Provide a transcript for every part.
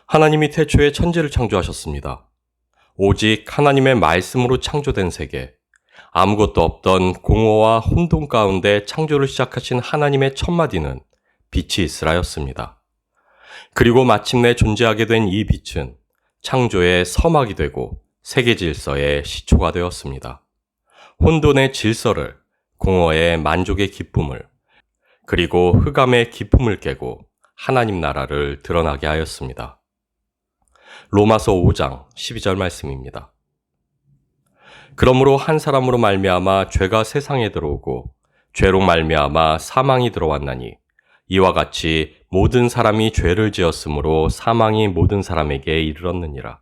하나님이 태초에 천지를 창조하셨습니다. 오직 하나님의 말씀으로 창조된 세계, 아무것도 없던 공허와 혼돈 가운데 창조를 시작하신 하나님의 첫마디는 빛이 있으라였습니다. 그리고 마침내 존재하게 된 이 빛은 창조의 서막이 되고 세계 질서의 시초가 되었습니다. 혼돈의 질서를, 공허의 만족의 기쁨을, 그리고 흑암의 기쁨을 깨고 하나님 나라를 드러나게 하였습니다. 로마서 5장 12절 말씀입니다. 그러므로 한 사람으로 말미암아 죄가 세상에 들어오고 죄로 말미암아 사망이 들어왔나니 이와 같이 모든 사람이 죄를 지었으므로 사망이 모든 사람에게 이르렀느니라.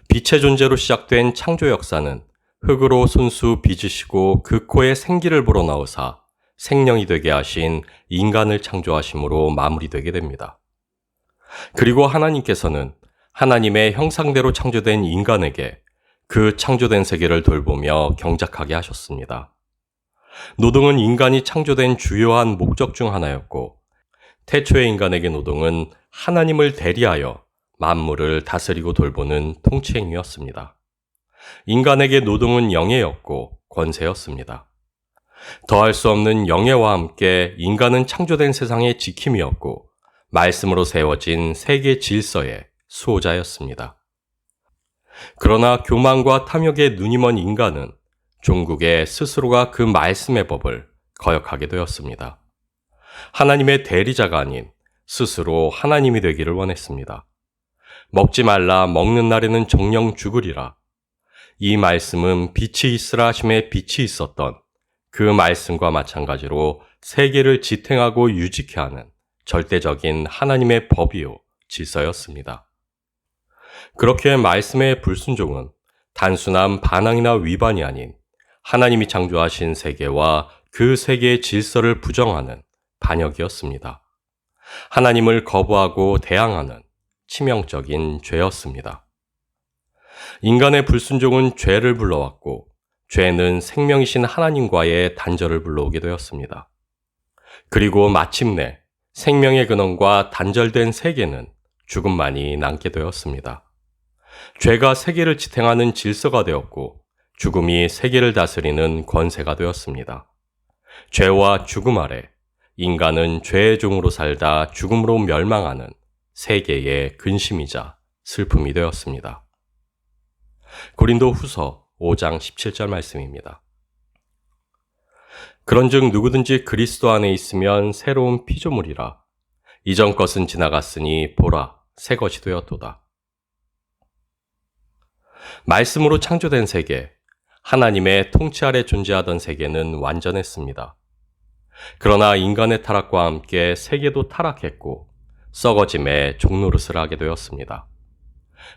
빛의 존재로 시작된 창조 역사는 흙으로 손수 빚으시고 그 코에 생기를 불어넣으사 생명이 되게 하신 인간을 창조하심으로 마무리되게 됩니다. 그리고 하나님께서는 하나님의 형상대로 창조된 인간에게 그 창조된 세계를 돌보며 경작하게 하셨습니다. 노동은 인간이 창조된 주요한 목적 중 하나였고, 태초의 인간에게 노동은 하나님을 대리하여 만물을 다스리고 돌보는 통치 행위였습니다. 인간에게 노동은 영예였고 권세였습니다. 더할 수 없는 영예와 함께 인간은 창조된 세상의 지킴이었고 말씀으로 세워진 세계 질서의 수호자였습니다. 그러나 교만과 탐욕에 눈이 먼 인간은 종국에 스스로가 그 말씀의 법을 거역하게 되었습니다. 하나님의 대리자가 아닌 스스로 하나님이 되기를 원했습니다. 먹지 말라, 먹는 날에는 정령 죽으리라. 이 말씀은 빛이 있으라 하심에 빛이 있었던 그 말씀과 마찬가지로 세계를 지탱하고 유지케 하는 절대적인 하나님의 법이요 질서였습니다. 그렇게 말씀의 불순종은 단순한 반항이나 위반이 아닌 하나님이 창조하신 세계와 그 세계의 질서를 부정하는 반역이었습니다. 하나님을 거부하고 대항하는 치명적인 죄였습니다. 인간의 불순종은 죄를 불러왔고 죄는 생명이신 하나님과의 단절을 불러오게 되었습니다. 그리고 마침내 생명의 근원과 단절된 세계는 죽음만이 남게 되었습니다. 죄가 세계를 지탱하는 질서가 되었고 죽음이 세계를 다스리는 권세가 되었습니다. 죄와 죽음 아래 인간은 죄의 종으로 살다 죽음으로 멸망하는 세계의 근심이자 슬픔이 되었습니다. 고린도 후서 5장 17절 말씀입니다. 그런즉 누구든지 그리스도 안에 있으면 새로운 피조물이라. 이전 것은 지나갔으니 보라, 새 것이 되었도다. 말씀으로 창조된 세계, 하나님의 통치 아래 존재하던 세계는 완전했습니다. 그러나 인간의 타락과 함께 세계도 타락했고 썩어짐의 종노릇을 하게 되었습니다.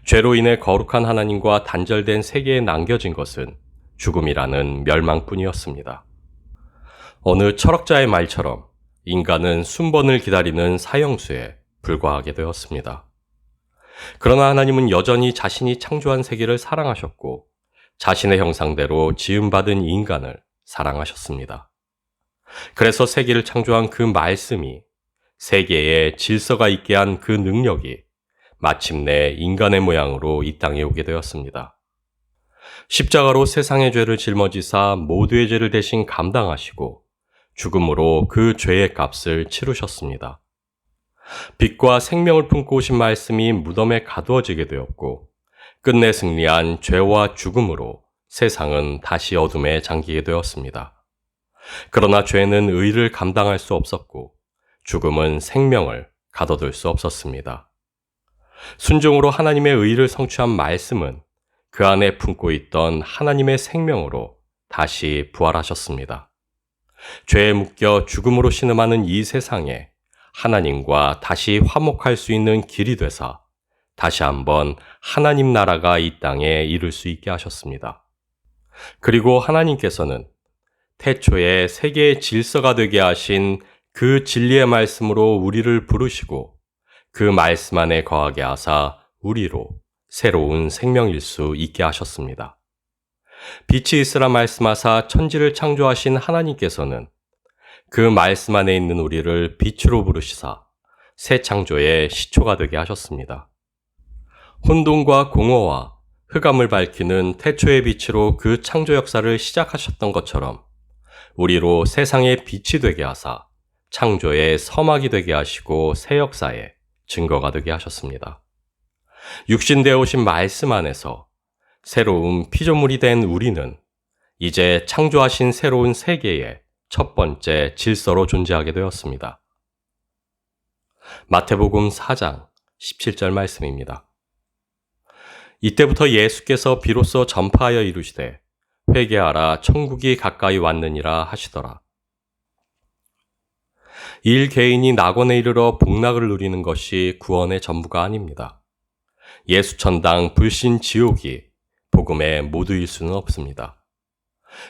죄로 인해 거룩한 하나님과 단절된 세계에 남겨진 것은 죽음이라는 멸망뿐이었습니다. 어느 철학자의 말처럼 인간은 순번을 기다리는 사형수에 불과하게 되었습니다. 그러나 하나님은 여전히 자신이 창조한 세계를 사랑하셨고 자신의 형상대로 지음받은 인간을 사랑하셨습니다. 그래서 세계를 창조한 그 말씀이 세계에 질서가 있게 한 그 능력이 마침내 인간의 모양으로 이 땅에 오게 되었습니다. 십자가로 세상의 죄를 짊어지사 모두의 죄를 대신 감당하시고 죽음으로 그 죄의 값을 치르셨습니다. 빛과 생명을 품고 오신 말씀이 무덤에 가두어지게 되었고 끝내 승리한 죄와 죽음으로 세상은 다시 어둠에 잠기게 되었습니다. 그러나 죄는 의를 감당할 수 없었고 죽음은 생명을 가둬둘 수 없었습니다. 순종으로 하나님의 의를 성취한 말씀은 그 안에 품고 있던 하나님의 생명으로 다시 부활하셨습니다. 죄에 묶여 죽음으로 신음하는 이 세상에 하나님과 다시 화목할 수 있는 길이 되사 다시 한번 하나님 나라가 이 땅에 이룰 수 있게 하셨습니다. 그리고 하나님께서는 태초에 세계의 질서가 되게 하신 그 진리의 말씀으로 우리를 부르시고 그 말씀 안에 거하게 하사 우리로 새로운 생명일 수 있게 하셨습니다. 빛이 있으라 말씀하사 천지를 창조하신 하나님께서는 그 말씀 안에 있는 우리를 빛으로 부르시사 새 창조의 시초가 되게 하셨습니다. 혼돈과 공허와 흑암을 밝히는 태초의 빛으로 그 창조 역사를 시작하셨던 것처럼 우리로 세상의 빛이 되게 하사 창조의 서막이 되게 하시고 새 역사의 증거가 되게 하셨습니다. 육신되어 오신 말씀 안에서 새로운 피조물이 된 우리는 이제 창조하신 새로운 세계의 첫 번째 질서로 존재하게 되었습니다. 마태복음 4장 17절 말씀입니다. 이때부터 예수께서 비로소 전파하여 이르시되 회개하라 천국이 가까이 왔느니라 하시더라. 일 개인이 낙원에 이르러 복락을 누리는 것이 구원의 전부가 아닙니다. 예수천당 불신 지옥이 복음의 모두일 수는 없습니다.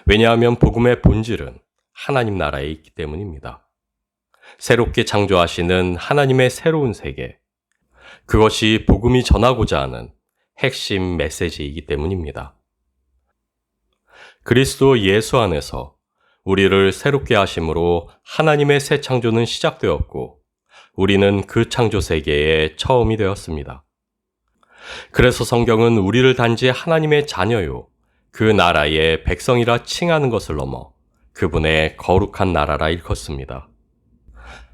왜냐하면 복음의 본질은 하나님 나라에 있기 때문입니다. 새롭게 창조하시는 하나님의 새로운 세계, 그것이 복음이 전하고자 하는 핵심 메시지이기 때문입니다. 그리스도 예수 안에서 우리를 새롭게 하심으로 하나님의 새 창조는 시작되었고 우리는 그 창조 세계의 처음이 되었습니다. 그래서 성경은 우리를 단지 하나님의 자녀요 그 나라의 백성이라 칭하는 것을 넘어 그분의 거룩한 나라라 일컫습니다.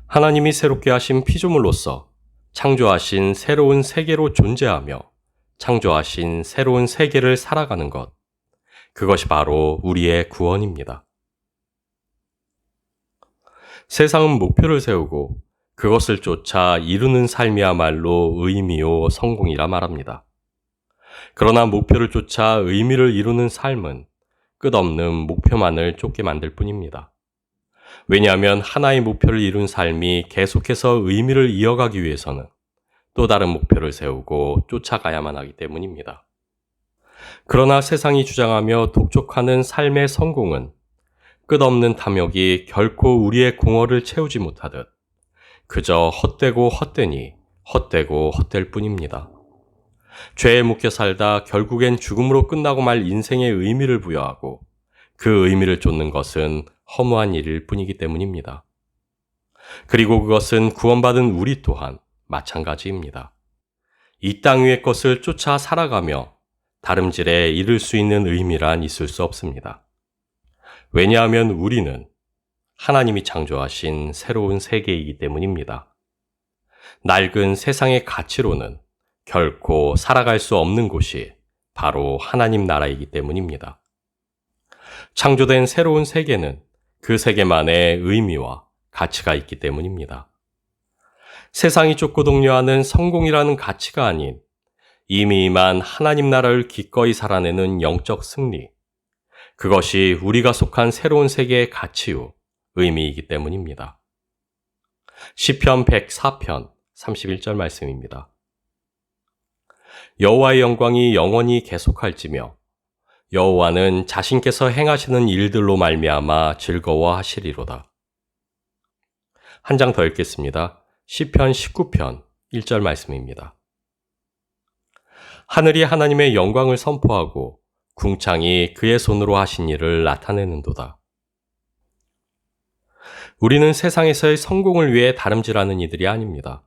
하나님이 새롭게 하신 피조물로서 창조하신 새로운 세계로 존재하며 창조하신 새로운 세계를 살아가는 것, 그것이 바로 우리의 구원입니다. 세상은 목표를 세우고 그것을 쫓아 이루는 삶이야말로 의미요 성공이라 말합니다. 그러나 목표를 쫓아 의미를 이루는 삶은 끝없는 목표만을 쫓게 만들 뿐입니다. 왜냐하면 하나의 목표를 이룬 삶이 계속해서 의미를 이어가기 위해서는 또 다른 목표를 세우고 쫓아가야만 하기 때문입니다. 그러나 세상이 주장하며 독촉하는 삶의 성공은 끝없는 탐욕이 결코 우리의 공허를 채우지 못하듯 그저 헛되고 헛되니 헛되고 헛될 뿐입니다. 죄에 묶여 살다 결국엔 죽음으로 끝나고 말 인생의 의미를 부여하고 그 의미를 쫓는 것은 허무한 일일 뿐이기 때문입니다. 그리고 그것은 구원받은 우리 또한 마찬가지입니다. 이 땅 위의 것을 쫓아 살아가며 다름질에 이를 수 있는 의미란 있을 수 없습니다. 왜냐하면 우리는 하나님이 창조하신 새로운 세계이기 때문입니다. 낡은 세상의 가치로는 결코 살아갈 수 없는 곳이 바로 하나님 나라이기 때문입니다. 창조된 새로운 세계는 그 세계만의 의미와 가치가 있기 때문입니다. 세상이 쫓고 독려하는 성공이라는 가치가 아닌 이미 임한 하나님 나라를 기꺼이 살아내는 영적 승리, 그것이 우리가 속한 새로운 세계의 가치요, 의미이기 때문입니다. 시편 104편 31절 말씀입니다. 여호와의 영광이 영원히 계속할지며 여호와는 자신께서 행하시는 일들로 말미암아 즐거워하시리로다. 한 장 더 읽겠습니다. 시편 19편 1절 말씀입니다. 하늘이 하나님의 영광을 선포하고 궁창이 그의 손으로 하신 일을 나타내는도다. 우리는 세상에서의 성공을 위해 다름질하는 이들이 아닙니다.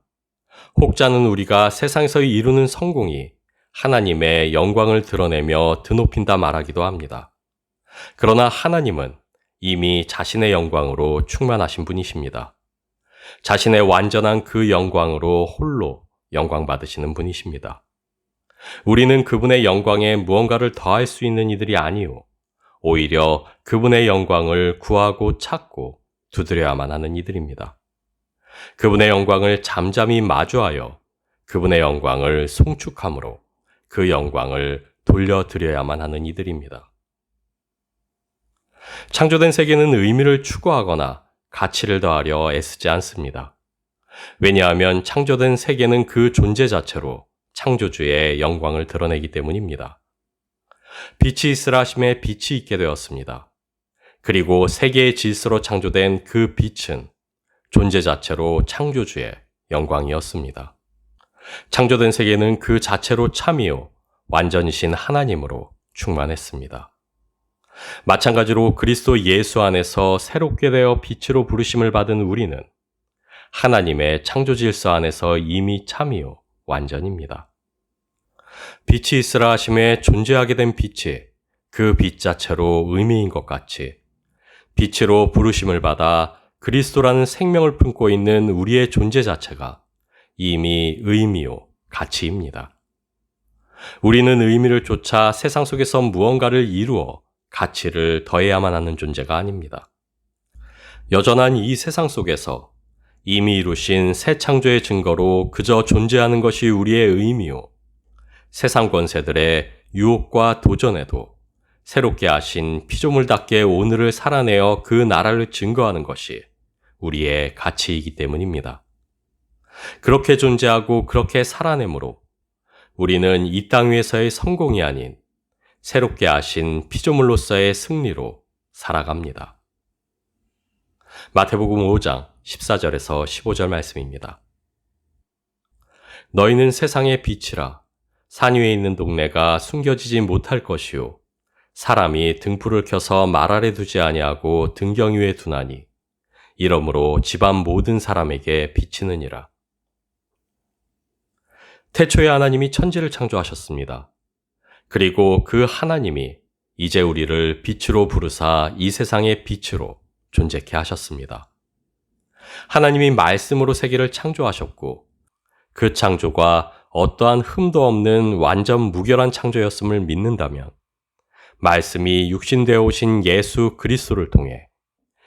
혹자는 우리가 세상에서 이루는 성공이 하나님의 영광을 드러내며 드높인다 말하기도 합니다. 그러나 하나님은 이미 자신의 영광으로 충만하신 분이십니다. 자신의 완전한 그 영광으로 홀로 영광 받으시는 분이십니다. 우리는 그분의 영광에 무언가를 더할 수 있는 이들이 아니요, 오히려 그분의 영광을 구하고 찾고 두드려야만 하는 이들입니다. 그분의 영광을 잠잠히 마주하여 그분의 영광을 송축함으로 그 영광을 돌려드려야만 하는 이들입니다. 창조된 세계는 의미를 추구하거나 가치를 더하려 애쓰지 않습니다. 왜냐하면 창조된 세계는 그 존재 자체로 창조주의 영광을 드러내기 때문입니다. 빛이 있으라 하심에 빛이 있게 되었습니다. 그리고 세계의 질서로 창조된 그 빛은 존재 자체로 창조주의 영광이었습니다. 창조된 세계는 그 자체로 참이요 완전이신 하나님으로 충만했습니다. 마찬가지로 그리스도 예수 안에서 새롭게 되어 빛으로 부르심을 받은 우리는 하나님의 창조 질서 안에서 이미 참이요 완전입니다. 빛이 있으라 하심에 존재하게 된 빛이 그 빛 자체로 의미인 것 같이 빛으로 부르심을 받아 그리스도라는 생명을 품고 있는 우리의 존재 자체가 이미 의미요 가치입니다. 우리는 의미를 쫓아 세상 속에서 무언가를 이루어 가치를 더해야만 하는 존재가 아닙니다. 여전한 이 세상 속에서 이미 이루신 새 창조의 증거로 그저 존재하는 것이 우리의 의미요. 세상 권세들의 유혹과 도전에도 새롭게 하신 피조물답게 오늘을 살아내어 그 나라를 증거하는 것이 우리의 가치이기 때문입니다. 그렇게 존재하고 그렇게 살아내므로 우리는 이 땅 위에서의 성공이 아닌 새롭게 하신 피조물로서의 승리로 살아갑니다. 마태복음 5장 14절에서 15절 말씀입니다. 너희는 세상의 빛이라. 산 위에 있는 동네가 숨겨지지 못할 것이요 사람이 등불을 켜서 말 아래 두지 아니하고 등경 위에 두나니 이러므로 집안 모든 사람에게 비치느니라. 태초에 하나님이 천지를 창조하셨습니다. 그리고 그 하나님이 이제 우리를 빛으로 부르사 이 세상의 빛으로 존재케 하셨습니다. 하나님이 말씀으로 세계를 창조하셨고 그 창조가 어떠한 흠도 없는 완전 무결한 창조였음을 믿는다면 말씀이 육신되어 오신 예수 그리스도를 통해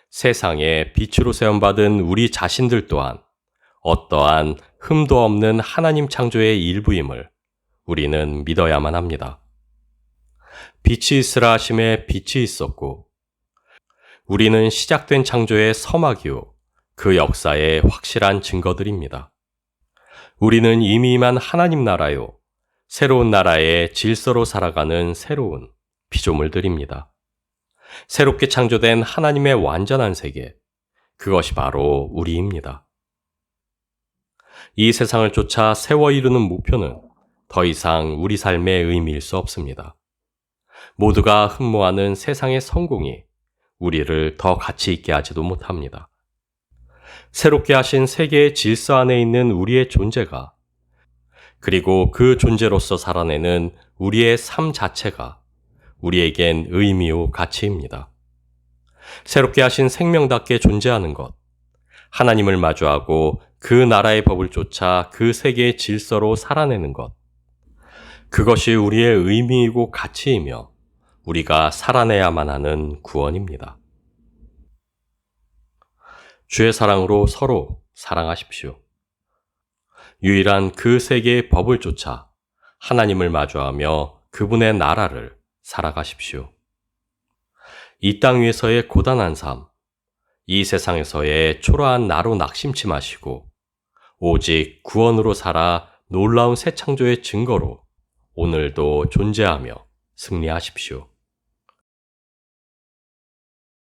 세상에 빛으로 세움받은 우리 자신들 또한 어떠한 흠도 없는 하나님 창조의 일부임을 우리는 믿어야만 합니다. 빛이 있으라 하심에 빛이 있었고 우리는 시작된 창조의 서막이요 그 역사의 확실한 증거들입니다. 우리는 이미 임한 하나님 나라요 새로운 나라의 질서로 살아가는 새로운 피조물들입니다. 새롭게 창조된 하나님의 완전한 세계, 그것이 바로 우리입니다. 이 세상을 쫓아 세워 이루는 목표는 더 이상 우리 삶의 의미일 수 없습니다. 모두가 흠모하는 세상의 성공이 우리를 더 가치 있게 하지도 못합니다. 새롭게 하신 세계의 질서 안에 있는 우리의 존재가 그리고 그 존재로서 살아내는 우리의 삶 자체가 우리에겐 의미요 가치입니다. 새롭게 하신 생명답게 존재하는 것, 하나님을 마주하고 그 나라의 법을 쫓아 그 세계의 질서로 살아내는 것, 그것이 우리의 의미이고 가치이며 우리가 살아내야만 하는 구원입니다. 주의 사랑으로 서로 사랑하십시오. 유일한 그 세계의 법을 쫓아 하나님을 마주하며 그분의 나라를 살아가십시오. 이 땅 위에서의 고단한 삶, 이 세상에서의 초라한 나로 낙심치 마시고 오직 구원으로 살아 놀라운 새 창조의 증거로 오늘도 존재하며 승리하십시오.